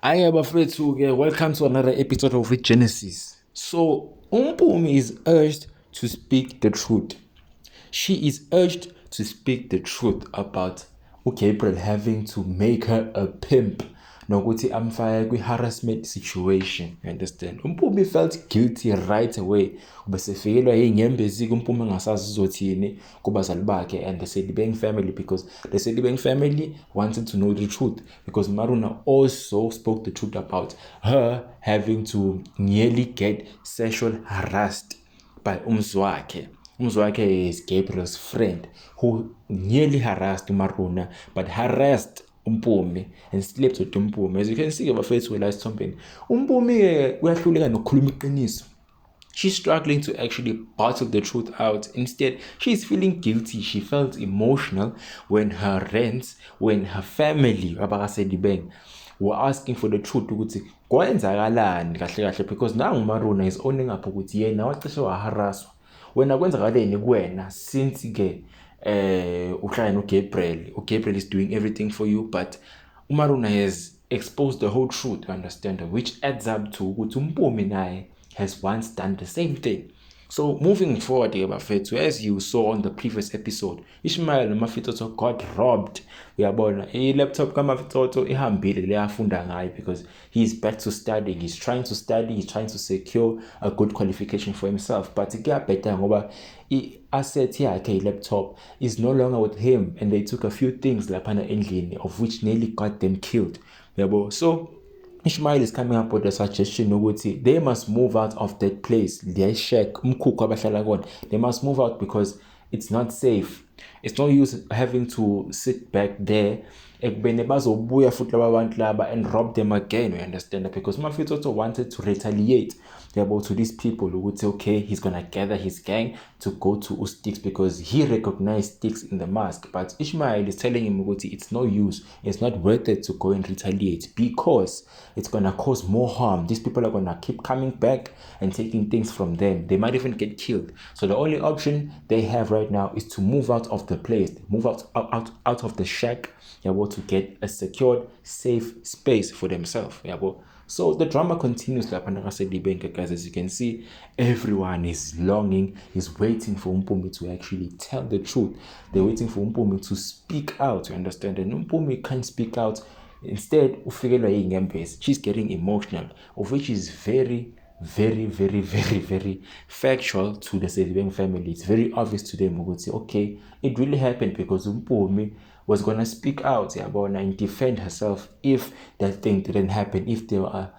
Hi, bafethu ke welcome to another episode of Genesis. So, Umpumi is urged to speak the truth. She is urged to speak the truth about Gabriel having to make her a pimp nokuthi amfake kwi-harassment situation. You understand? Umpumi felt guilty right away. Ubesefikelwa yinyembezi umpumi engasazi uzothini kubazali bakhe and the Sedibeng family, because the Sedibeng family wanted to know the truth because Maruna also spoke the truth about her having to nearly get sexual harassed by umzwakhe. Umzwakhe is Gabriel's friend who nearly harassed Maruna, but harassed Umpumi and slept with Umpumi. As you can see, abafethu la isithombeni, Umpumi uyahluleka nokukhuluma iqiniso. She's struggling to actually bottle the truth out. Instead, she's feeling guilty. She felt emotional when her family, abakaSedibeng, were asking for the truth ukuthi kwenzakalani kahle kahle, because nangu Maruna is owning up ukuthi yena wacishe waharasswa. Wena kwenzakaleni kuwena since ke uhlala noGabriel. uGabriel is doing everything for you, but uMaruna has exposed the whole truth, you understand, which adds up to ukuthi Umpumi naye has once done the same thing. So moving forward, as you saw on the previous episode, Ishmael Mafitoto got robbed. Uyabona, i-laptop kaMafitoto ihambile le afunda ngayo because he's back to studying. He's trying to study, he's trying to secure a good qualification for himself. But kuyabheda ngoba i-asset yakhe i-laptop is no longer with him, and they took a few things laphana endlini, of which nearly got them killed. Yabo. So Ishmael is coming up with a suggestion ukuthi they must move out of that place, their shack, umkhukhu abahlala kona. They must move out because it's not safe. It's no use having to sit back there ekubeni bazobuya futhi laba bantu laba and rob them again, you understand, because Mafitoto wanted to retaliate to these people ukuthi okay, he's gonna gather his gang to go to uSticks because he recognized Sticks in the mask. But Ishmael is telling him ukuthi it's no use, it's not worth it to go and retaliate because it's gonna cause more harm. These people are gonna keep coming back and taking things from them. They might even get killed. So the only option they have right now is to move out of the place, move out of the shack, to get a secured, safe space for themselves. So the drama continues, guys. As you can see, everyone is longing, is waiting for Umpumi to actually tell the truth. They're waiting for Umpumi to speak out, you understand? And Umpumi can't speak out. Instead, she's getting emotional, of which is very, very, very, very, very factual to the Sedibeng family. It's very obvious to them. We would say, okay, it really happened because Umpumi was gonna speak out, and defend herself if that thing didn't happen, if they were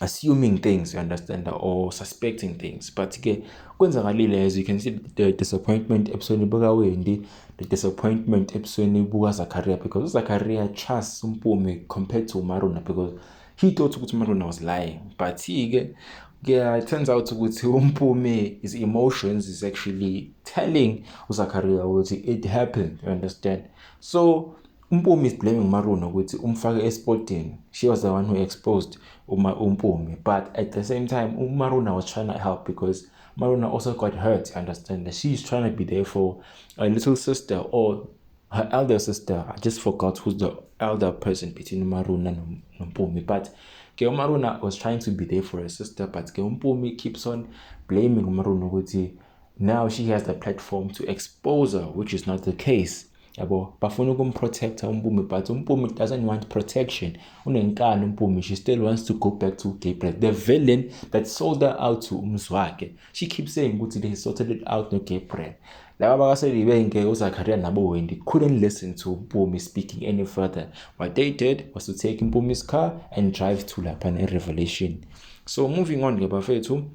assuming things, you understand, or suspecting things. But again, as you can see, the disappointment episode the disappointment episode Zakaria, because Zakaria trusts Umpumi compared to Maruna, because he thought Maruna was lying. But it turns out Umpumi, his emotions is actually telling Zakaria what it happened, you understand. So Umpumi is blaming Maruna ukuthi umfake esportini. She was the one who exposed Umpumi. But at the same time, Maruna was trying to help because Maruna also got hurt, you understand. She's trying to be there for a little sister or her elder sister. I just forgot who's the elder person between Maruna and Umpumi. But Maruna was trying to be there for her sister, but Umpumi keeps on blaming Maruna ukuthi now she has the platform to expose her, which is not the case. Bafuna ukumprotecta Umpumi, but Umpumi doesn't want protection. Unenkani Umpumi, she still wants to go back to Gabriel, the villain that sold her out to umzwakhe. She keeps saying ukuthi they sorted it out no Gabriel. Laba bakaSedibeng uZakaria nabo Wendy couldn't listen to Umpumi speaking any further. What they did was to take Umpumi's car and drive to Lapana Revelation. So moving on, bafethu,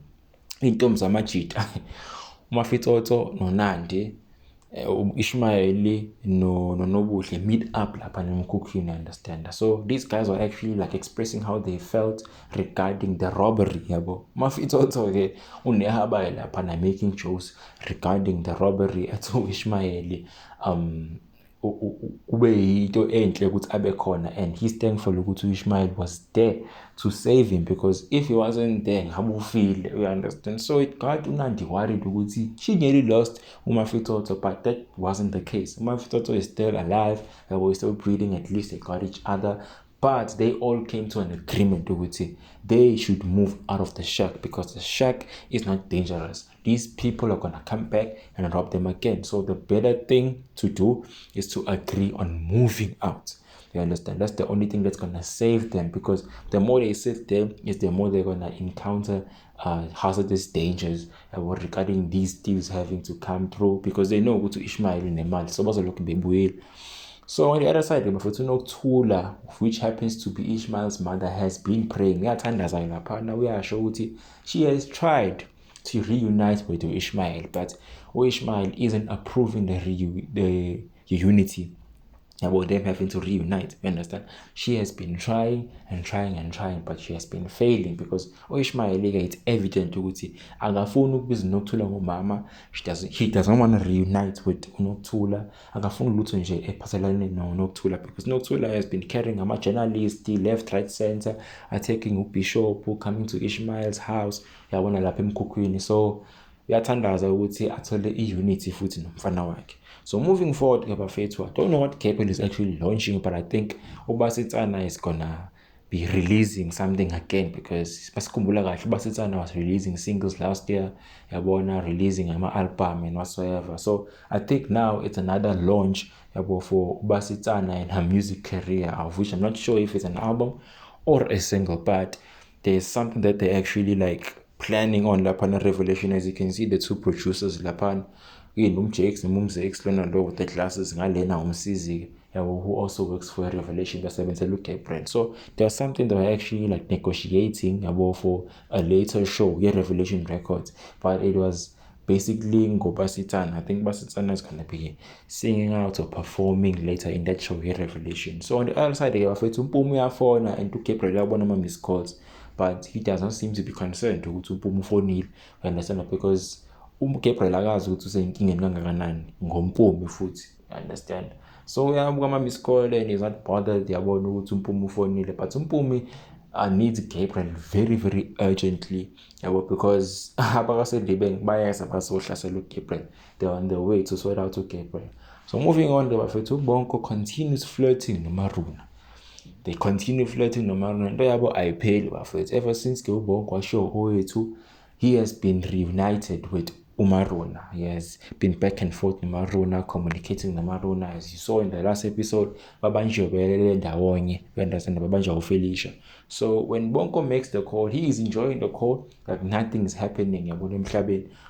intombi zamajita uMafitoto noNandi, Ishmael no Nobuhle meet up lapha nemkhukhwini, understand. So these guys were actually like expressing how they felt regarding the robbery. Mafitoto ke unehaba lapha na making jokes regarding the robbery at Ishmael kube yinto enhle ukuthi abe khona, and he's thankful ukuthi Ishmael was there to save him, because if he wasn't there ngabe ufile, you understand. So it got uNandi worried ukuthi she nearly lost uMafitoto, but that wasn't the case. uMafitoto is still alive, they were still breathing, at least they got each other. But they all came to an agreement with it. They should move out of the shack because the shack is not dangerous. These people are gonna come back and rob them again. So the better thing to do is to agree on moving out. You understand? That's the only thing that's gonna save them, because the more they sit there, is the more they're gonna encounter hazardous dangers regarding these thieves having to come through, because they know to Ishmael in the mal. So bazoloku bebuyela. So on the other side, bafethu uNokuthula, which happens to be Ishmael's mother, has been praying. Uyathandaza laphana, uyasho ukuthi she has tried to reunite with Ishmael, but Ishmael isn't approving the unity about them having to reunite. You understand? She has been trying and trying and trying, but she has been failing because Ishmael, it's evident ukuthi akafuni ukubiza uNokuthula ngomama. He doesn't want to reunite with uNokuthula. Akafuni lutho nje ephathelene noNokuthula, because Nokuthula has been carrying ama-journalist left, right, center, attacking uBishop, coming to Ishmael's house, yabona lapha emkhukhwini. So uyathandaza ukuthi athole i-unity futhi nomfana wakhe. So moving forward, I don't know what Gabriel is actually launching, but I think uBasetsana is gonna be releasing something again, because basikhumbula kahle uBasetsana was releasing singles last year, yabona, releasing ama-album and whatsoever. So I think now it's another launch for uBasetsana and her music career, of which I'm not sure if it's an album or a single, but there's something that they actually like planning on lapana Revelation. As you can see, the two producers lapana, Jakes and Mumzex, Leonardo with the glasses, Galena Umsizi, who also works for Revelation, the 7th look at brand. So there's something that are actually like negotiating about for a later show, Revelation Records, but it was basically Ngobasitsana. I think Basitsana is going to be singing out or performing later in that show, Revelation. So on the other side, they have to phone and to keep one miss calls, but he does not seem to be concerned to phone. You understand? Because Gabriel akazi ukuthi usenkingeni kangakanani ngompumi futhi, understand? So uyabuka ama-miss call and he's not bothered, yabona ukuthi umpumi ufonile, but umpumi needs Gabriel very very urgently, because abakasedibeng bayazi abazohlasela uGabriel. They're on the way to sort out uGabriel. So moving on, bafethu uBonko continues flirting noMaruna. They continue flirting noMaruna. Into yabo ayipheli bafethu. Ever since uBonko washo owethu, he has been reunited with uMaruna. He has been back and forth with Maruna, communicating with Maruna. As you saw in the last episode, babanje belele ndawonye, you understand, babanje uFelicia. So when Bonko makes the call, he is enjoying the call like nothing is happening,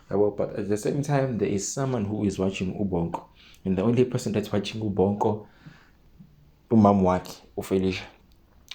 but at the same time, there is someone who is watching uBonko, and the only person that's watching uBonko, umam wakhe uFelicia.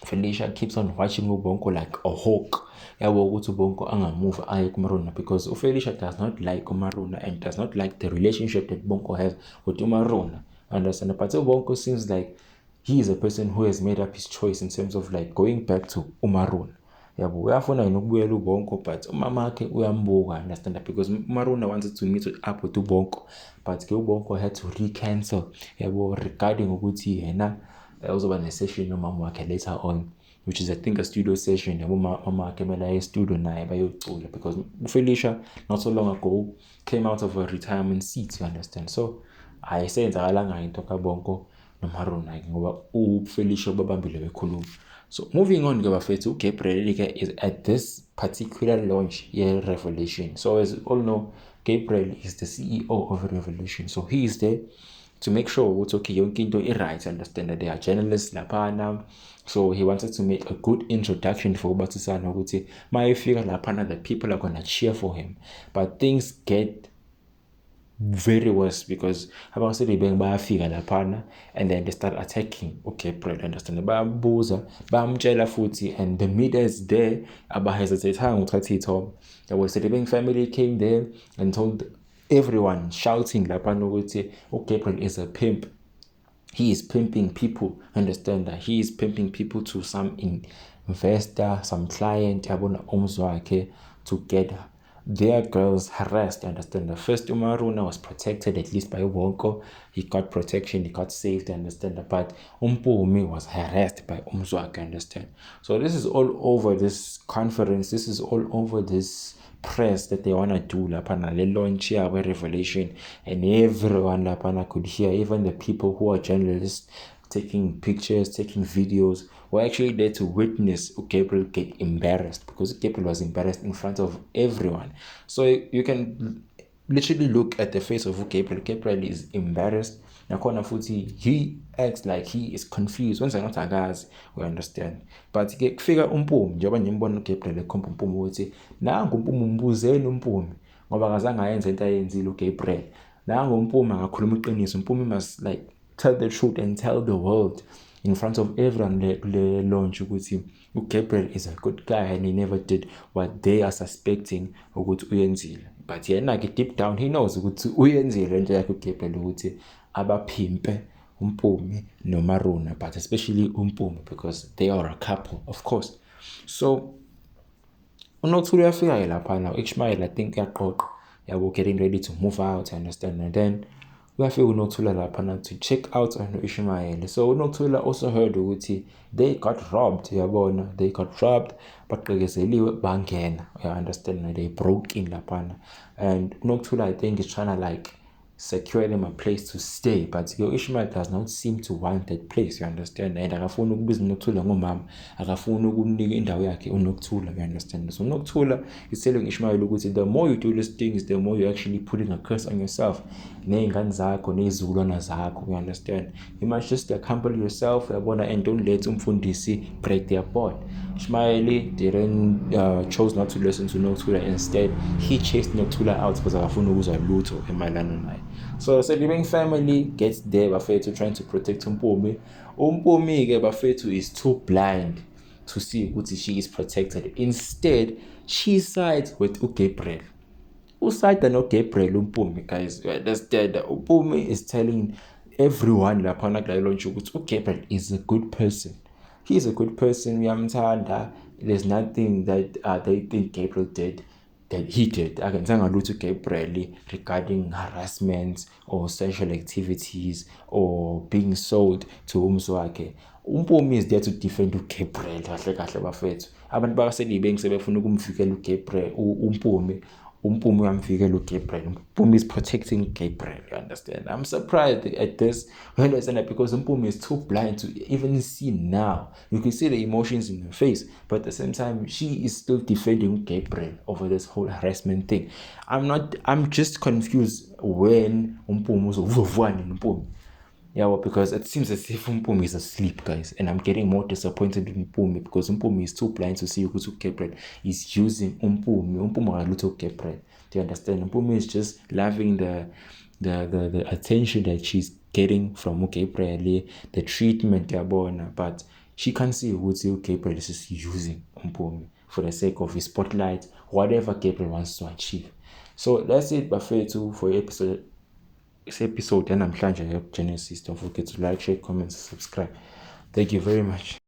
Felicia keeps on watching uBonko like a hawk. Ukuthi uBonko angamove aye kuMaruna, because uFelicia does not like uMaruna and does not like the relationship that Bonko has with uMaruna. Understand? But uBonko seems like he is a person who has made up his choice in terms of like going back to uMaruna. Uyafuna ukubuyela uBonko, but umama wakhe uyambuka, understand? Because uMaruna wanted to meet up with uBonko, but uBonko had to recancel regarding ukuthi yena uzoba ne-session nomama wakhe later on, which is I think a studio session. Mama wakhe mela studio naye bayocula, because Felicia not so long ago came out of a retirement seat, you understand? So ayisenzakalanga into kaBonko noMaruna ngoba uFelicia babambile bekhuluma. So moving on, bafethu, Gabriel is at this particular launch Revelation. So as you all know, Gabriel is the CEO of Revelation, so he is there to make sure ukuthi okay yonke into right, understand that they are journalists laphana. So he wanted to make a good introduction for uBasetsana ukuthi mayefika laphana the people are gonna cheer for him, but things get very worse because abasedibeng bayafika laphana and then they start attacking uGabriel, understand? Bayambuza, bayamtshela futhi, and the media is there, abahesitathanga ukuthatha ithombe. The Sedibeng family came there and told everyone, shouting laphana ukuthi uGabriel is a pimp. He is pimping people, understand that? He is pimping people to some investor, some client, yabona umzwakhe, to get their girls harassed, understand? The first uMaruna was protected at least by uBonko. He got protection, he got saved, understand? But uMpumi was harassed by umzwakhe, understand? So this is all over this conference, this is all over this press that they want to do lapana, le launch here Revelation, and everyone lapana could hear, even the people who are journalists taking pictures, taking videos, were actually there to witness Gabriel get embarrassed, because Gabriel was embarrassed in front of everyone. So you can literally look at the face of Gabriel. Gabriel is embarrassed. Nakhona futhi he acts like he is confused. Wenza ngathi akazi, we understand. But ke kufika uMpumi, njengoba ngimbona uGabriel ekhomba uMpumi ukuthi nangu uMpumi umbuzeni uMpumi ngoba akazange ayenze into ayenzile uGabriel. Nangu uMpumi akakhuluma iqiniso. uMpumi must like tell the truth and tell the world in front of everyone le launch ukuthi uGabriel is a good guy and he never did what they are suspecting ukuthi uyenzile. But yena ke deep down he knows ukuthi uyenzile into yakhe uGabriel ukuthi abaphimpe uMpumi noMaruna, but especially uMpumi because they are a couple, of course. So uNokuthula uyafika lapha now, Ishmael I think yaqoqa yabo, getting ready to move out, I understand, and then uyafika uNokuthula lapha now to check out on Ishmael. So uNokuthula also heard ukuthi they got robbed, yabona, they got robbed, baqhekezeliwe bangena, you understand, they broke in lapha, and uNokuthula I think is trying to like secure them a place to stay, but Ishmael does not seem to want that place, you understand, and akafuna ukubiza uNokuthula ngomama, akafuna ukumnika indawo yakhe uNokuthula, you understand. So Nokuthula is telling Ishmael ukuthi the more you do these things, the more you're actually putting a curse on yourself, ney'ngane zakho nezizukulwana zakho, you understand. You must just accompany yourself, yabona, and don't let umfundisi break their bond. Ishmael didn't chose not to listen to Nokuthula. Instead he chased Nokuthula out because akafuna ukuzwa lutho emayelana naye. So the Sedibeng family gets there, Bafethu trying to protect Umpumi. Umpumi ke Bafethu is too blind to see ukuthi she is protected. Instead, she sides with uGabriel. Who sided noGabriel Umpumi, guys? You understand that Umpumi is telling everyone laphana kula launch ukuthi uGabriel is a good person. He's a good person, uyamthanda. There's nothing that they think Gabriel did that he did. Akenzanga lutho Gabriel regarding harassment or sexual activities or being sold to umzwakhe. Umpumi is there to defend uGabriel kahle kahle bafethu. Abantu bakaSedibeng sebefuna ukumvikela uGabriel, umpumi uyamvikela uGabriel. Umpumi is protecting Gabriel, you understand. I'm surprised at this, you understand, because umpumi is too blind to even see now. You can see the emotions in her face, but at the same time she is still defending Gabriel over this whole harassment thing. I'm just confused when umpumi uzovuvani umpumi. Yeah, well, because it seems as if Umpumi is asleep, guys, and I'm getting more disappointed in Umpumi because Umpumi is too blind to see ukuthi Gabriel is using Umpumi. Umpumi akalutho Gabriel. Do you understand? Umpumi is just loving the attention that she's getting from Gabriel, the treatment yabona, but she can't see ukuthi Gabriel is just using Umpumi for the sake of his spotlight, whatever Gabriel wants to achieve. So that's it, Bafethu, for this episode yanamhlanje Genesis. Don't forget to like, share, comment, subscribe. Thank you very much.